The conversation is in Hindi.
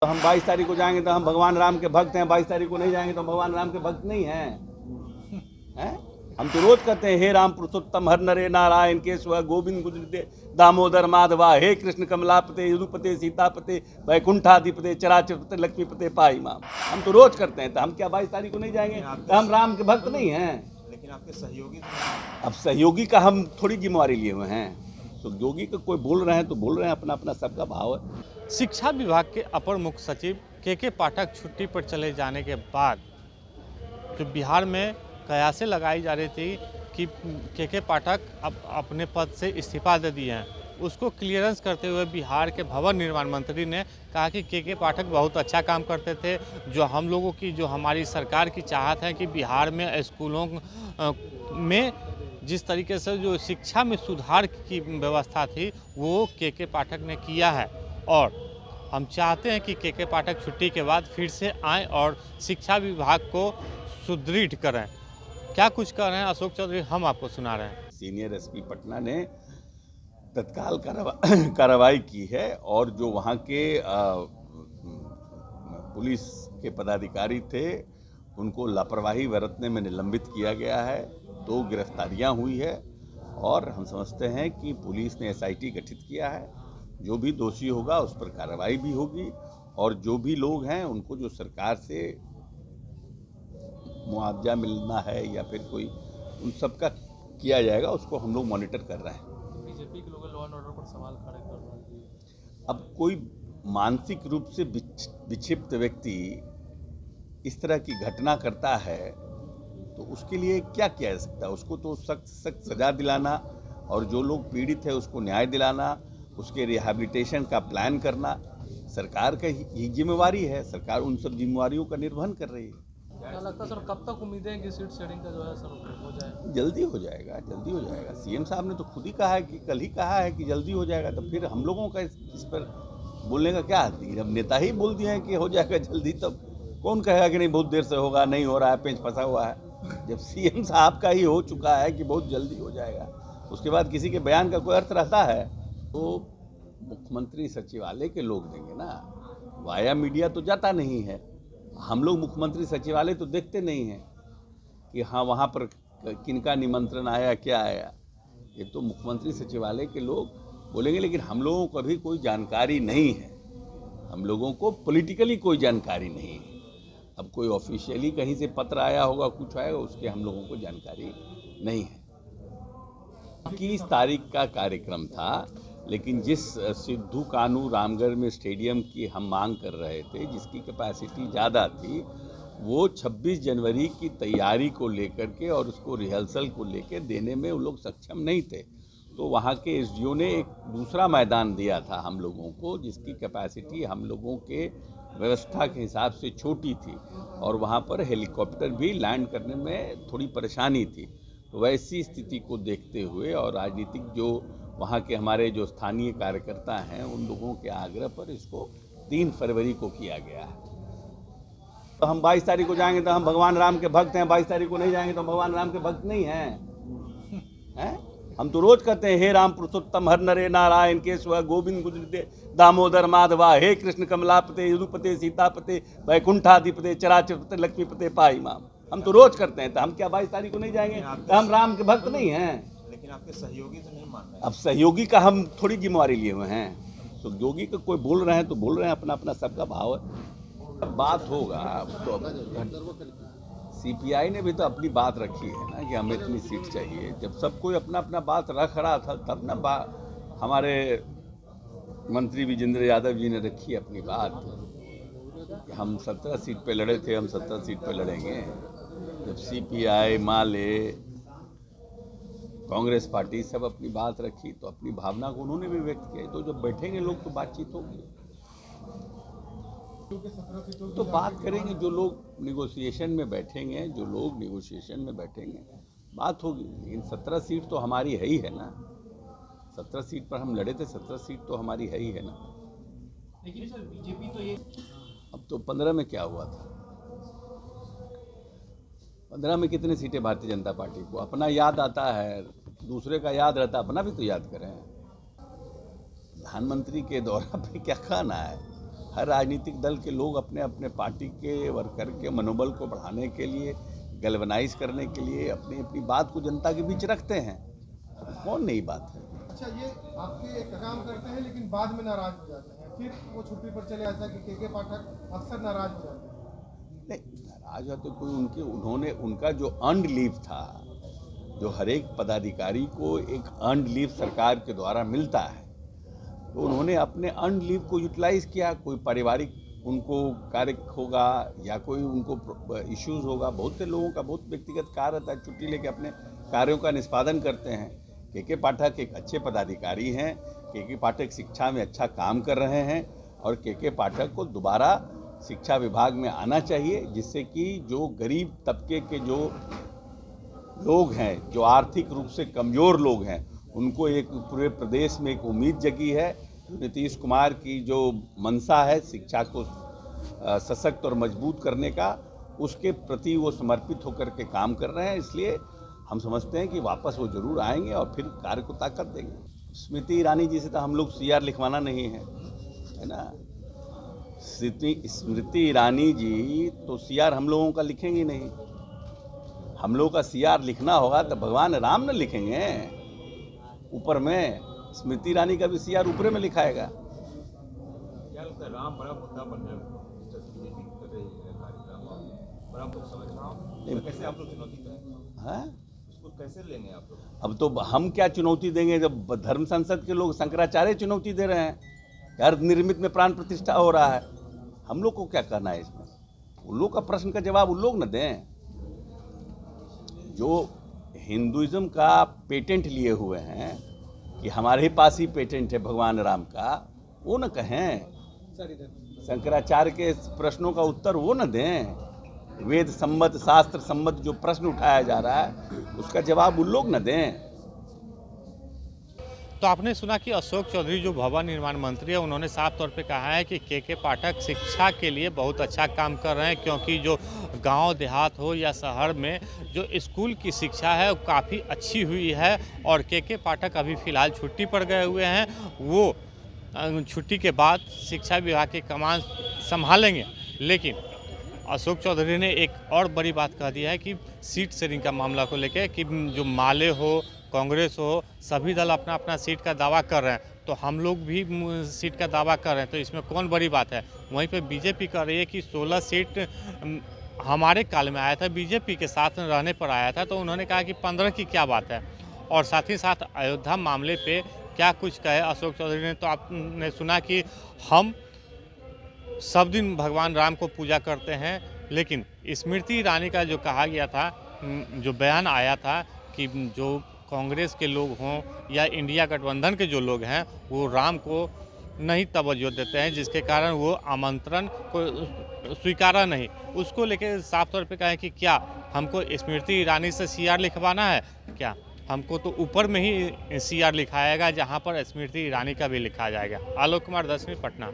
तो हम 22 तारीख को जाएंगे तो हम भगवान राम के भक्त हैं, 22 तारीख को नहीं जाएंगे तो हम भगवान राम के भक्त नहीं हैं। हैं? हम तो रोज कहते हैं हे राम पुरुषोत्तम हर नरे नारायण केशव गोविंद गुजरते दामोदर माधवा, हे कृष्ण कमलापते यदुपते सीतापते वैकुंठाधिपते चराचरपते लक्ष्मीपते पाहि माम। हम तो रोज करते हैं, तो हम क्या 22 तारीख को नहीं जाएंगे तो हम राम के भक्त नहीं हैं? लेकिन आपके सहयोगी अब सहयोगी का हम थोड़ी जिम्मेवारी लिए हुए हैं। सहयोगी का कोई बोल रहे हैं तो बोल रहे हैं, अपना अपना सबका भाव है। शिक्षा विभाग के अपर मुख्य सचिव के पाठक छुट्टी पर चले जाने के बाद जो बिहार में कयासें लगाई जा रही थी कि के पाठक अब अपने पद से इस्तीफा दे दिए हैं, उसको क्लियरेंस करते हुए बिहार के भवन निर्माण मंत्री ने कहा कि के पाठक बहुत अच्छा काम करते थे। जो हम लोगों की, जो हमारी सरकार की चाहत है कि बिहार में स्कूलों में जिस तरीके से जो शिक्षा में सुधार की व्यवस्था थी वो के पाठक ने किया है, और हम चाहते हैं कि के पाठक छुट्टी के बाद फिर से आएँ और शिक्षा विभाग को सुदृढ़ करें। क्या कुछ कर रहे हैं अशोक चौधरी, हम आपको सुना रहे हैं। सीनियर एसपी पटना ने तत्काल कार्रवाई की है और जो वहाँ के पुलिस के पदाधिकारी थे उनको लापरवाही बरतने में निलंबित किया गया है। 2 गिरफ्तारियां हुई है और हम समझते हैं कि पुलिस ने एसआईटी गठित किया है। जो भी दोषी होगा उस पर कार्रवाई भी होगी और जो भी लोग हैं उनको जो सरकार से मुआवजा मिलना है या फिर कोई उन सब का किया जाएगा, उसको हम लोग मॉनिटर कर रहे हैं। बीजेपी के लोग लॉ एंड ऑर्डर पर सवाल खड़े कर रहे हैं। अब कोई मानसिक रूप से विक्षिप्त व्यक्ति इस तरह की घटना करता है तो उसके लिए क्या किया जा सकता है? उसको तो सख्त सजा दिलाना और जो लोग पीड़ित है उसको न्याय दिलाना, उसके रिहैबिलिटेशन का प्लान करना सरकार का ही जिम्मेवारी है। सरकार उन सब जिम्मेवारियों का निर्वहन कर रही है। क्या लगता है सर, कब तक उम्मीदें हैं कि सीट शेयरिंग का जो है सर हो जाए? जल्दी हो जाएगा, जल्दी हो जाएगा। सीएम साहब ने तो खुद ही कहा है कि कल ही कहा है कि जल्दी हो जाएगा, तो फिर हम लोगों का इस पर बोलने का क्या हद? जब नेता ही बोल दिए हैं कि हो जाएगा जल्दी, तब कौन कहेगा कि नहीं बहुत देर से होगा, नहीं हो रहा है, पेंच फंसा हुआ है। जब सीएम साहब का ही हो चुका है कि बहुत जल्दी हो जाएगा, उसके बाद किसी के बयान का कोई अर्थ रहता है? तो मुख्यमंत्री सचिवालय के लोग देंगे ना, वाया मीडिया तो जाता नहीं है। हम लोग मुख्यमंत्री सचिवालय तो देखते नहीं हैं कि हाँ वहाँ पर किनका निमंत्रण आया, क्या आया। ये तो मुख्यमंत्री सचिवालय के लोग बोलेंगे, लेकिन हम लोगों को अभी कोई जानकारी नहीं है। हम लोगों को पॉलिटिकली कोई जानकारी नहीं है। अब कोई ऑफिशियली कहीं से पत्र आया होगा, कुछ आएगा, उसके हम लोगों को जानकारी नहीं है। 21 तारीख का कार्यक्रम था, लेकिन जिस सिद्धू कानू रामगढ़ में स्टेडियम की हम मांग कर रहे थे, जिसकी कैपेसिटी ज़्यादा थी, वो 26 जनवरी की तैयारी को लेकर के और उसको रिहर्सल को लेकर देने में वो लोग सक्षम नहीं थे। तो वहाँ के एसडीओ ने एक दूसरा मैदान दिया था हम लोगों को, जिसकी कैपेसिटी हम लोगों के व्यवस्था के हिसाब से छोटी थी और वहाँ पर हेलीकॉप्टर भी लैंड करने में थोड़ी परेशानी थी। तो वैसी स्थिति को देखते हुए और राजनीतिक जो वहाँ के हमारे जो स्थानीय कार्यकर्ता हैं उन लोगों के आग्रह पर इसको 3 फरवरी को किया गया है। तो हम 22 तारीख को जाएंगे तो हम भगवान राम के भक्त हैं, 22 तारीख को नहीं जाएंगे तो हम भगवान राम के भक्त नहीं हैं। हैं? हम तो रोज कहते हैं हे राम पुरुषोत्तम हर नरे नारायण केशव गोविंद गुजरते दामोदर माधवा, हे कृष्ण कमलापते यदुपते सीतापते वैकुंठाधिपते चराचरपते लक्ष्मीपते पाहि माम। हम तो रोज करते हैं, तो हम क्या 22 तारीख को नहीं जाएंगे तो हम राम के भक्त नहीं हैं? लेकिन आपके सहयोगी तो नहीं मान रहे। अब सहयोगी का हम थोड़ी जिम्मेवारी लिए हुए हैं। सहयोगी का कोई बोल रहे हैं तो बोल रहे हैं, अपना अपना सबका भाव है। बात होगा तो सीपीआई ने भी तो अपनी बात रखी है ना कि हमें इतनी सीट चाहिए। जब सब कोई अपना अपना बात रख रहा था तब ना हमारे मंत्री विजेंद्र यादव जी ने रखी अपनी बात। हम 17 सीट पे लड़े थे, हम 17 सीट पे लड़ेंगे। जब सीपीआई, माले, कांग्रेस पार्टी सब अपनी बात रखी तो अपनी भावना को उन्होंने भी व्यक्त किया। तो जब बैठेंगे लोग तो बातचीत होगी, तो बात करेंगे। जो लोग नेगोशिएशन में बैठेंगे, जो लोग नेगोशिएशन में बैठेंगे, बात होगी। लेकिन 17 सीट तो हमारी है ही है ना। 17 सीट पर हम लड़े थे, 17 सीट तो हमारी है ही है ना। लेकिन सर बीजेपी तो ये अब तो 15 में क्या हुआ था? 15 में कितनी सीटें भारतीय जनता पार्टी को? अपना याद आता है, दूसरे का याद रहता है, अपना भी तो याद करें। प्रधानमंत्री के दौरा पे क्या कहना है? हर राजनीतिक दल के लोग अपने अपने पार्टी के वर्कर के मनोबल को बढ़ाने के लिए, गैल्वनाइज करने के लिए अपनी अपनी बात को जनता के बीच रखते हैं। कौन नई बात है। अच्छा, ये आपके काम करते हैं लेकिन बाद में नाराज हो जाते हैं, फिर वो छुट्टी पर चले जाता है कि के पाठक अक्सर नाराज हो जाते हैं। नहीं, नाराज होते कोई उन्होंने उनका जो अर्न्ड लीव था, जो हर एक पदाधिकारी को एक अर्न्ड लीव सरकार के द्वारा मिलता है, तो उन्होंने अपने अर्न्ड लीव को यूटिलाइज किया। कोई पारिवारिक उनको कार्य होगा या कोई उनको इश्यूज होगा, बहुत से लोगों का बहुत व्यक्तिगत कार्य रहता है, छुट्टी लेके अपने कार्यों का निष्पादन करते हैं। के पाठक एक अच्छे पदाधिकारी हैं, के पाठक शिक्षा में अच्छा काम कर रहे हैं और के पाठक को दोबारा शिक्षा विभाग में आना चाहिए, जिससे कि जो गरीब तबके के जो लोग हैं, जो आर्थिक रूप से कमज़ोर लोग हैं, उनको एक पूरे प्रदेश में एक उम्मीद जगी है। नीतीश कुमार की जो मंशा है शिक्षा को सशक्त और मजबूत करने का, उसके प्रति वो समर्पित होकर के काम कर रहे हैं। इसलिए हम समझते हैं कि वापस वो जरूर आएंगे और फिर कार्य को ताकत देंगे। स्मृति ईरानी जी से तो हम लोग CR लिखवाना नहीं है ना। स्मृति ईरानी जी तो CR हम लोगों का लिखेंगे नहीं। हम लोगों का CR लिखना होगा तो भगवान राम न लिखेंगे ऊपर में, स्मृति ईरानी का भी CR ऊपर में लिखाएगा। क्या लगता है राम बड़ा मुद्दा बन रहा है, बीजेपी कर रही है कार्यक्रम, बड़ा मुद्दा समझ रहा हूँ, कैसे आप लोग चुनौती करेंगे? हाँ, उसको कैसे लेंगे आप लोग? अब तो हम क्या चुनौती देंगे जब धर्म संसद के लोग शंकराचार्य चुनौती दे रहे हैं। यार निर्मित में प्राण प्रतिष्ठा हो रहा है, हम लोग को क्या करना है इसमें? उन लोग का प्रश्न का जवाब उन लोग न दें। जो हिंदुइज्म का पेटेंट लिए हुए हैं कि हमारे ही पास ही पेटेंट है भगवान राम का, वो न कहें। शंकराचार्य के प्रश्नों का उत्तर वो न दें। वेद सम्मत, शास्त्र सम्मत जो प्रश्न उठाया जा रहा है उसका जवाब उन लोग न दें। तो आपने सुना कि अशोक चौधरी जो भवन निर्माण मंत्री है, उन्होंने साफ तौर पे कहा है कि के पाठक शिक्षा के लिए बहुत अच्छा काम कर रहे हैं, क्योंकि जो गांव देहात हो या शहर में जो स्कूल की शिक्षा है वो काफ़ी अच्छी हुई है। और के पाठक अभी फ़िलहाल छुट्टी पर गए हुए हैं, वो छुट्टी के बाद शिक्षा विभाग की कमान संभालेंगे। लेकिन अशोक चौधरी ने एक और बड़ी बात कह दी है कि सीट शेयरिंग का मामला को लेकर कि जो माले हो, कांग्रेस हो, सभी दल अपना अपना सीट का दावा कर रहे हैं, तो हम लोग भी सीट का दावा कर रहे हैं, तो इसमें कौन बड़ी बात है। वहीं पे बीजेपी कह रही है कि 16 सीट हमारे काल में आया था, बीजेपी के साथ रहने पर आया था, तो उन्होंने कहा कि 15 की क्या बात है। और साथ ही साथ अयोध्या मामले पे क्या कुछ कहे अशोक चौधरी ने, तो आपने सुना कि हम सब दिन भगवान राम को पूजा करते हैं, लेकिन स्मृति ईरानी का जो कहा गया था, जो बयान आया था कि जो कांग्रेस के लोग हों या इंडिया गठबंधन के जो लोग हैं वो राम को नहीं तवज्जो देते हैं, जिसके कारण वो आमंत्रण को स्वीकारा नहीं। उसको लेकर साफ तौर पे कहा है कि क्या हमको स्मृति ईरानी से CR लिखवाना है क्या? हमको तो ऊपर में ही CR लिखाएगा, जहाँ पर स्मृति ईरानी का भी लिखा जाएगा। आलोक कुमार, 10वीं, पटना।